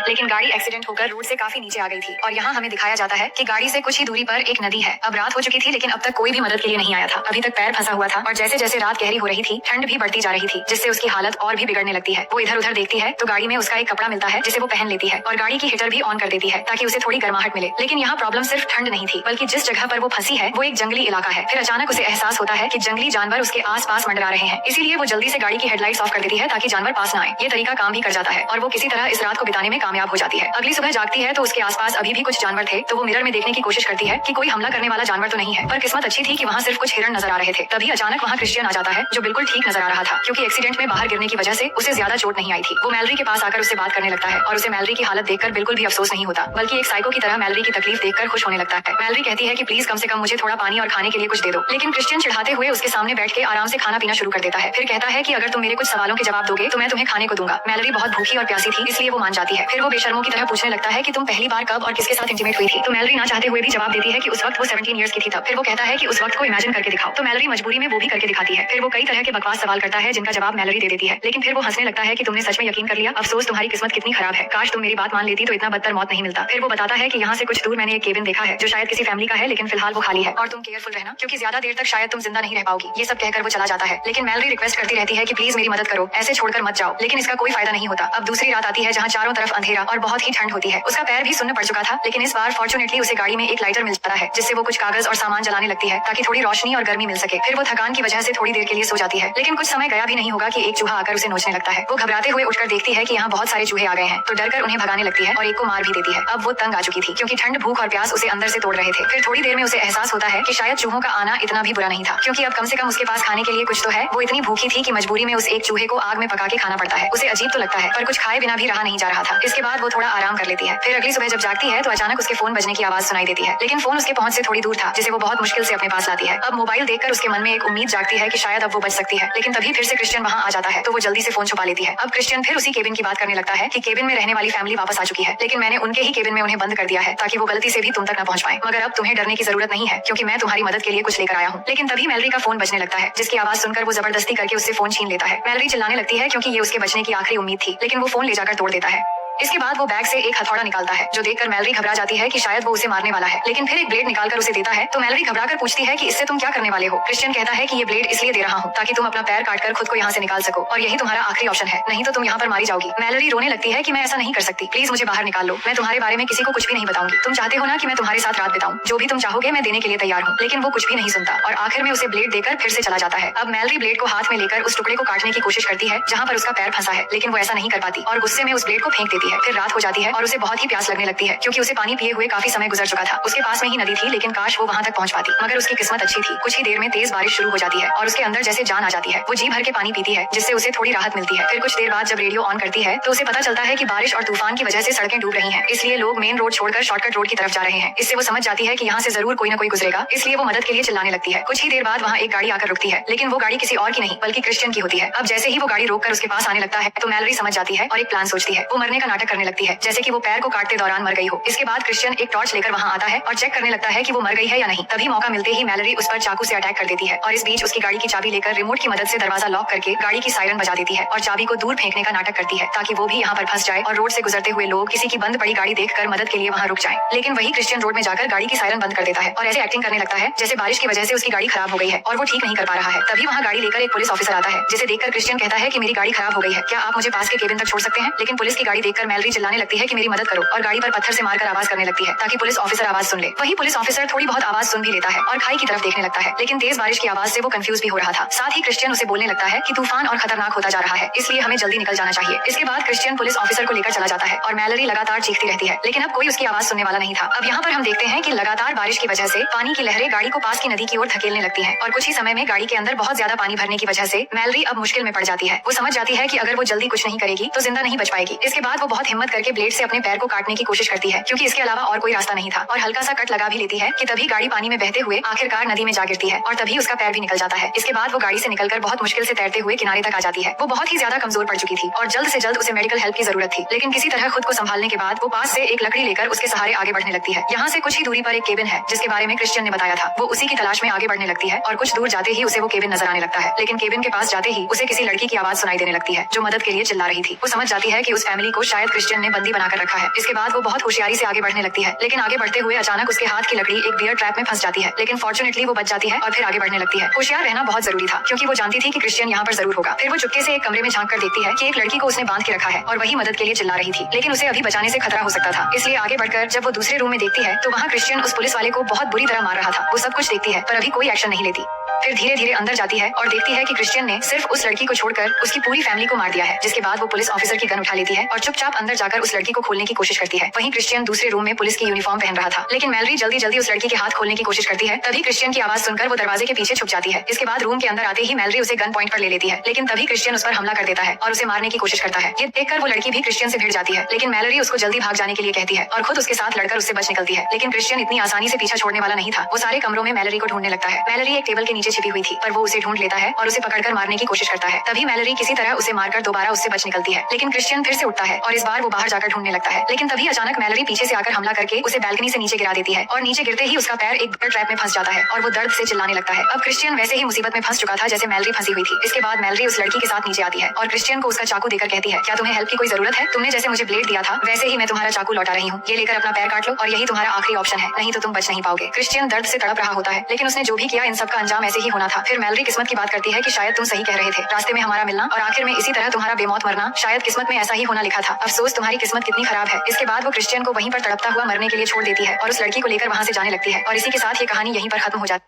लेकिन गाड़ी एक्सीडेंट होकर रोड से काफी नीचे आ गई थी और यहाँ हमें दिखाया जाता है कि गाड़ी से कुछ ही दूरी पर एक नदी है। अब रात हो चुकी थी लेकिन अब तक कोई भी मदद के लिए नहीं आया था। अभी तक पैर फंसा हुआ था और जैसे जैसे रात गहरी हो रही थी ठंड भी बढ़ती जा रही थी, जिससे उसकी हालत और भी बिगड़ने लगती है। वो इधर उधर देखती है तो गाड़ी में उसका एक कपड़ा मिलता है जिसे वो पहन लेती है और गाड़ी की हीटर भी ऑन कर देती है ताकि उसे थोड़ी गर्माहट मिले। लेकिन यहाँ प्रॉब्लम सिर्फ ठंड नहीं थी, बल्कि जिस जगह पर वो फंसी है वो एक जंगली इलाका है। फिर अचानक उसे एहसास होता है कि जंगली जानवर उसके आसपास मंडरा रहे हैं, इसीलिए वो जल्दी से गाड़ी की हेडलाइट्स ऑफ कर देती है ताकि जानवर पास न आए। ये तरीका काम भी कर जाता है और वो किसी तरह इस रात को बिताने में कामयाब हो जाती है। अगली सुबह जागती है तो उसके आसपास अभी भी कुछ जानवर थे, तो वो मिरर में देखने की कोशिश करती है कि कोई हमला करने वाला जानवर तो नहीं है। पर किस्मत अच्छी थी कि वहाँ सिर्फ कुछ हिरण नजर आ रहे थे। तभी अचानक वहाँ क्रिश्चियन आ जाता है जो बिल्कुल ठीक नजर आ रहा था, क्योंकि एक्सीडेंट में बाहर गिरने की वजह से उसे ज्यादा चोट नहीं आई थी। वो मैलरी के पास आकर उससे बात करने लगता है और उसे मैलरी की हालत देखकर बिल्कुल भी अफसोस नहीं होता, बल्कि एक साइको की तरह मैलरी की तकलीफ देखकर खुश होने लगता है। मैलरी कहती है कि प्लीज कम से कम मुझे थोड़ा पानी और खाने के लिए कुछ दे दो, लेकिन क्रिश्चियन चिढ़ाते हुए उसके सामने बैठ के आराम से खाना पीना शुरू कर देता है। फिर कहता है कि अगर तुम मेरे कुछ सवालों के जवाब दोगे तो मैं तुम्हें खाने को दूंगा। मैलरी बहुत भूखी और प्यासी थी, इसलिए वो मान जाती है। फिर वो बेशर्मों की तरह पूछने लगता है कि तुम पहली बार कब और किसके साथ इंटीमेट हुई थी। तो मैलरी ना चाहते हुए भी जवाब देती है कि उस वक्त वो 17 ईयर्स की थी तब। फिर वो कहता है कि उस वक्त को इमेजिन करके दिखाओ, तो मैलरी मजबूरी में वो भी करके दिखाती है। फिर वो कई तरह के बकवास सवाल करता है जिनका जवाब मैलरी दे देती है, लेकिन फिर वो हंसने लगता है कि तुमने सच में यकीन कर लिया, अफसोस तुम्हारी किस्मत कितनी खराब है, काश तुम मेरी बात मान लेती तो इतना बदतर मौत नहीं मिलता। फिर वो बताता है कि यहाँ से कुछ दूर मैंने एक केबिन देखा है जो शायद किसी फैमिली का है, लेकिन फिलहाल वो खाली है और तुम केयरफुल रहना क्योंकि ज्यादा देर तक शायद तुम जिंदा नहीं रह पाओगी। ये सब कहकर वो चला जाता है, लेकिन मैलरी रिक्वेस्ट करती रहती है कि प्लीज मेरी मदद करो, ऐसे छोड़कर मत जाओ, लेकिन इसका कोई फायदा नहीं होता। अब दूसरी रात आती है जहाँ चारों तरफ अंधेरा और बहुत ही ठंड होती है। उसका पैर भी सुन्न पड़ चुका था, लेकिन इस बार फॉर्चुनेटली उसे गाड़ी में एक लाइटर मिल जाता है जिससे वो कुछ कागज और सामान जलाने लगती है ताकि थोड़ी रोशनी और गर्मी मिल सके। फिर वो थकान की वजह से थोड़ी देर के लिए सो जाती है, लेकिन कुछ समय गया भी नहीं होगा कि एक चूहा आकर उसे नोचने लगता है। वो घबराते हुए उठकर देखती है कि यहाँ बहुत सारे चूहे आ गए हैं, तो डरकर उन्हें भगाने लगती है और एक को मार भी देती है। अब वो तंग आ चुकी थी क्योंकि ठंड, भूख और प्यास उसे अंदर से तोड़ रहे थे। फिर थोड़ी देर में उसे एहसास होता है कि शायद चूहों का आना इतना भी बुरा नहीं था, क्योंकि अब कम से कम उसके पास खाने के लिए कुछ तो है। वो इतनी भूखी थी कि मजबूरी में उस एक चूहे को आग में पका के खाना पड़ता है। उसे अजीब तो लगता है पर कुछ खाए बिना भी रहा नहीं जा रहा था। इसके बाद वो थोड़ा आराम कर लेती है। फिर अगली सुबह जब जागती है तो अचानक उसके फोन बजने की आवाज सुनाई देती है, लेकिन फोन उसके पहुंच से थोड़ी दूर था जिसे वो बहुत मुश्किल से अपने पास लाती है। अब मोबाइल देखकर उसके मन में एक उम्मीद जागती है कि शायद अब वो बच सकती है, लेकिन तभी फिर से क्रिश्चियन वहाँ आ जाता है, तो वो जल्दी से फोन छुपा लेती है। अब क्रिश्चियन फिर उसी केबिन की बात करने लगता है कि केबिन में रहने वाली फैमिली वापस आ चुकी है, लेकिन मैंने उनके ही केबिन में उन्हें बंद कर दिया है ताकि वो गलती से भी तुम तक न पहुंच पाए। मगर अब तुम्हें डरने की जरूरत नहीं है क्योंकि मैं तुम्हारी मदद के लिए कुछ लेकर आया हूँ। लेकिन तभी मैलरी का फोन बजने लगता है, जिसकी आवाज सुनकर वो जबरदस्ती करके उससे फोन छीन लेता है। मैलरी चिल्लाने लगती है क्योंकि ये उसके बचने की आखिरी उम्मीद थी, लेकिन वो फोन ले जाकर तोड़ देता है। इसके बाद वो बैग से एक हथौड़ा निकालता है जो देखकर मैलरी घबरा जाती है कि शायद वो उसे मारने वाला है, लेकिन फिर एक ब्लेड निकालकर उसे देता है, तो मैलरी घबराकर पूछती है कि इससे तुम क्या करने वाले हो। क्रिश्चियन कहता है कि ये ब्लेड इसलिए दे रहा हूँ ताकि तुम अपना पैर काटकर खुद को यहाँ से निकाल सको और यही तुम्हारा आखिरी ऑप्शन है, नहीं तो तुम यहाँ पर मारी जाओगी। मैलरी रोने लगती है कि मैं ऐसा नहीं कर सकती, प्लीज मुझे बाहर निकाल लो, मैं तुम्हारे बारे में किसी को कुछ भी नहीं बताऊंगी। तुम चाहते हो ना कि मैं तुम्हारे साथ रात बिताऊं, जो भी तुम चाहोगे मैं देने के लिए तैयार हूँ। लेकिन वो कुछ भी नहीं सुनता और आखिर में उसे ब्लेड देकर फिर से चला जाता है। अब मैलरी ब्लेड को हाथ में लेकर उस टुकड़े को काटने की कोशिश करती है जहाँ पर उसका पैर फंसा है, लेकिन वो ऐसा नहीं कर पाती और गुस्से में उस ब्लेड को फेंक देती है। फिर रात हो जाती है और उसे बहुत ही प्यास लगने लगती है क्योंकि उसे पानी पिए हुए काफी समय गुजर चुका था। उसके पास में ही नदी थी, लेकिन काश वो वहाँ तक पहुँच पाती, मगर उसकी किस्मत अच्छी थी। कुछ ही देर में तेज बारिश शुरू हो जाती है और उसके अंदर जैसे जान आ जाती है। वो जी भर के पानी पीती है जिससे उसे थोड़ी राहत मिलती है। फिर कुछ देर बाद जब रेडियो ऑन करती है तो उसे पता चलता है कि बारिश और तूफान की वजह से सड़कें डूब रही हैं, इसलिए लोग मेन रोड छोड़कर शॉर्टकट रोड की तरफ जा रहे हैं। इससे वो समझ जाती है कि यहाँ से जरूर कोई न कोई गुजरेगा, इसलिए वो मदद के लिए चिल्लाने लगती है। कुछ ही देर बाद वहाँ एक गाड़ी आकर रुकती है, लेकिन वो गाड़ी किसी और की नहीं बल्कि क्रिश्चियन की होती है। अब जैसे ही वो गाड़ी रोककर उसके पास आने लगता है तो मैलरी समझ जाती है और एक प्लान सोचती है। वो मरने का नाटक करने लगती है जैसे कि वो पैर को काटते दौरान मर गई हो। इसके बाद क्रिश्चियन एक टॉर्च लेकर वहाँ आता है और चेक करने लगता है कि वो मर गई है या नहीं। तभी मौका मिलते ही मैलरी उस पर चाकू से अटैक कर देती है और इस बीच उसकी गाड़ी की चाबी लेकर रिमोट की मदद से दरवाजा लॉक करके गाड़ी की सायरन बजा देती है और चाबी को दूर फेंकने का नाटक करती है ताकि वो भी यहाँ पर फंस जाए और रोड से गुजरते हुए लोग किसी की बंद पड़ी गाड़ी देखकर मदद के लिए वहाँ रुक जाएं। लेकिन वही क्रिश्चियन रोड में जाकर गाड़ी की सायरन बंद कर देता है और ऐसे एक्टिंग करने लगता है जैसे बारिश की वजह से उसकी गाड़ी खराब हो गई है और वो ठीक नहीं कर पा रहा है। तभी वहाँ गाड़ी लेकर एक पुलिस ऑफिसर आता है, जिसे देखकर क्रिश्चियन कहता है कि मेरी गाड़ी खराब हो गई है, क्या आप मुझे पास के केबिन तक छोड़ सकते हैं। लेकिन पुलिस की गाड़ी देखकर मैलरी चिल्लाने लगती है कि मेरी मदद करो और गाड़ी पर पत्थर से मारकर आवाज करने लगती है ताकि पुलिस ऑफिसर आवाज सुन ले। वही पुलिस ऑफिसर थोड़ी बहुत आवाज सुन भी लेता है और खाई की तरफ देखने लगता है, लेकिन तेज बारिश की आवाज से वो कंफ्यूज भी हो रहा था। साथ ही क्रिश्चियन उसे बोलने लगता है कि तूफान और खतरनाक होता जा रहा है, इसलिए हमें जल्दी निकल जाना चाहिए। इसके बाद क्रिश्चियन पुलिस ऑफिसर को लेकर चला जाता है और मैलरी लगातार चीखती रहती है, लेकिन अब कोई उसकी आवाज सुनने वाला नहीं था। अब यहाँ पर हम देखते हैं कि लगातार बारिश की वजह से पानी की लहरें गाड़ी को पास की नदी की ओर धकेलने लगती हैं और कुछ ही समय में गाड़ी के अंदर बहुत ज्यादा पानी भरने की वजह से मैलरी अब मुश्किल में पड़ जाती है। वो समझ जाती है कि अगर वो जल्दी कुछ नहीं करेगी तो जिंदा नहीं बच पाएगी। इसके बाद वो बहुत हिम्मत करके ब्लेड से अपने पैर को काटने की कोशिश करती है क्योंकि इसके अलावा और कोई रास्ता नहीं था और हल्का सा कट लगा भी लेती है कि तभी गाड़ी पानी में बहते हुए आखिरकार नदी में जा गिरती है और तभी उसका पैर भी निकल जाता है। इसके बाद वो गाड़ी से निकलकर बहुत मुश्किल से तैरते हुए किनारे तक आ जाती है। वो बहुत ही ज्यादा कमजोर पड़ चुकी थी और जल्द से जल्द उसे मेडिकल हेल्प की जरूरत थी, लेकिन किसी तरह खुद को संभालने के बाद वो पास से एक लकड़ी लेकर उसके सहारे आगे बढ़ने लगती है। यहाँ से कुछ ही दूरी पर एक केबिन है जिसके बारे में क्रिश्चियन ने बताया था। वो उसी की तलाश में आगे बढ़ने लगती है और कुछ दूर जाते ही उसे वो केबिन नजर आने लगता है, लेकिन केबिन के पास जाते ही उसे किसी लड़की की आवाज सुनाई देने लगती है जो मदद के लिए चिल्ला रही थी। वो समझ जाती है कि उस फैमिली को शायद शायद क्रिश्चियन ने बंदी बनाकर रखा है। इसके बाद वो बहुत होशियारी से आगे बढ़ने लगती है, लेकिन आगे बढ़ते हुए अचानक उसके हाथ की लकड़ी एक बियर ट्रैप में फंस जाती है, लेकिन फॉर्चुनेटली वो बच जाती है और फिर आगे बढ़ने लगती है। होशियार रहना बहुत जरूरी था, क्योंकि वो जानती थी कि क्रिश्चियन यहाँ पर जरूर होगा। फिर वो चुपके से एक कमरे में झांक कर देखती है कि एक लड़की को उसने बांध के रखा है और वही मदद के लिए चिल्ला रही थी, लेकिन उसे अभी बचाने से खतरा हो सकता था। इसलिए आगे बढ़कर जब वो दूसरे रूम में देखती है तो वहाँ क्रिश्चियन उस पुलिस वाले को बहुत बुरी तरह मार रहा था। वो सब कुछ देखती है पर अभी कोई एक्शन नहीं लेती। फिर धीरे धीरे अंदर जाती है और देखती है कि क्रिश्चियन ने सिर्फ उस लड़की को छोड़कर उसकी पूरी फैमिली को मार दिया है। जिसके बाद वो पुलिस ऑफिसर की गन उठा लेती है और चुपचाप अंदर जाकर उस लड़की को खोलने की कोशिश करती है। वहीं क्रिश्चियन दूसरे रूम में पुलिस की यूनिफॉर्म पहन रहा था, लेकिन मैलरी जल्दी जल्दी उस लड़की के हाथ खोलने की कोशिश करती है। तभी क्रिश्चियन की आवाज सुनकर वो दरवाजे के पीछे छुप जाती है। इसके बाद रूम के अंदर आते ही मैलरी उसे गन पॉइंट पर ले लेती है, लेकिन तभी क्रिश्चियन उस पर हमला कर देता है और उसे मारने की कोशिश करता है। ये देखकर वो लड़की भी क्रिश्चियन से भिड़ जाती है, लेकिन मैलरी उसको जल्दी भाग जाने के लिए कहती है और खुद उसके साथ लड़कर उससे बच निकलती है। लेकिन क्रिश्चियन इतनी आसानी से पीछा छोड़ने वाला नहीं था। वो सारे कमरों में मैलरी को ढूंढने लगता है। मैलरी एक टेबल के नीचे छिपी हुई थी, पर वो उसे ढूंढ लेता है और उसे पकड़कर मारने की कोशिश करता है। तभी मैलरी किसी तरह उसे मारकर दोबारा उससे बच निकलती है, लेकिन क्रिश्चियन फिर से उठता है और इस बार वो बाहर जाकर ढूंढने लगता है। लेकिन तभी अचानक मैलरी पीछे से आकर हमला करके उसे बैल्कनी से नीचे गिरा देती है और नीचे गिरते ही उसका पैर एक बियर ट्रैप में फंस जाता है और वो दर्द से चिल्लाने लगता है। अब क्रिश्चियन वैसे ही मुसीबत में फंस चुका था जैसे मैलरी फंसी हुई थी। इसके बाद मैलरी उस लड़की के साथ नीचे आती है और क्रिश्चियन को उसका चाकू देकर कहती है, क्या तुम्हें हेल्प की कोई जरूरत है? तुमने जैसे मुझे ब्लेड दिया था वैसे ही मैं तुम्हारा चाकू लौटा रही हूँ। ये लेकर अपना पैर काट लो और यही तुम्हारा आखिरी ऑप्शन है, नहीं तो तुम बच नहीं पाओगे। क्रिश्चियन दर्द से तड़प रहा होता है, लेकिन उसने जो भी किया इन सब का अंजाम ऐसे ही होना था। फिर मैलरी किस्मत की बात करती है कि शायद तुम सही कह रहे थे, रास्ते में हमारा मिलना और आखिर में इसी तरह तुम्हारा बेमौत मरना शायद किस्मत में ऐसा ही होना लिखा था। अफसोस तुम्हारी किस्मत कितनी खराब है। इसके बाद वो क्रिश्चियन को वहीं पर तड़पता हुआ मरने के लिए छोड़ देती है और उस लड़की को लेकर वहाँ से जाने लगती है और इसी के साथ ये कहानी यहीं पर खत्म हो जाती है।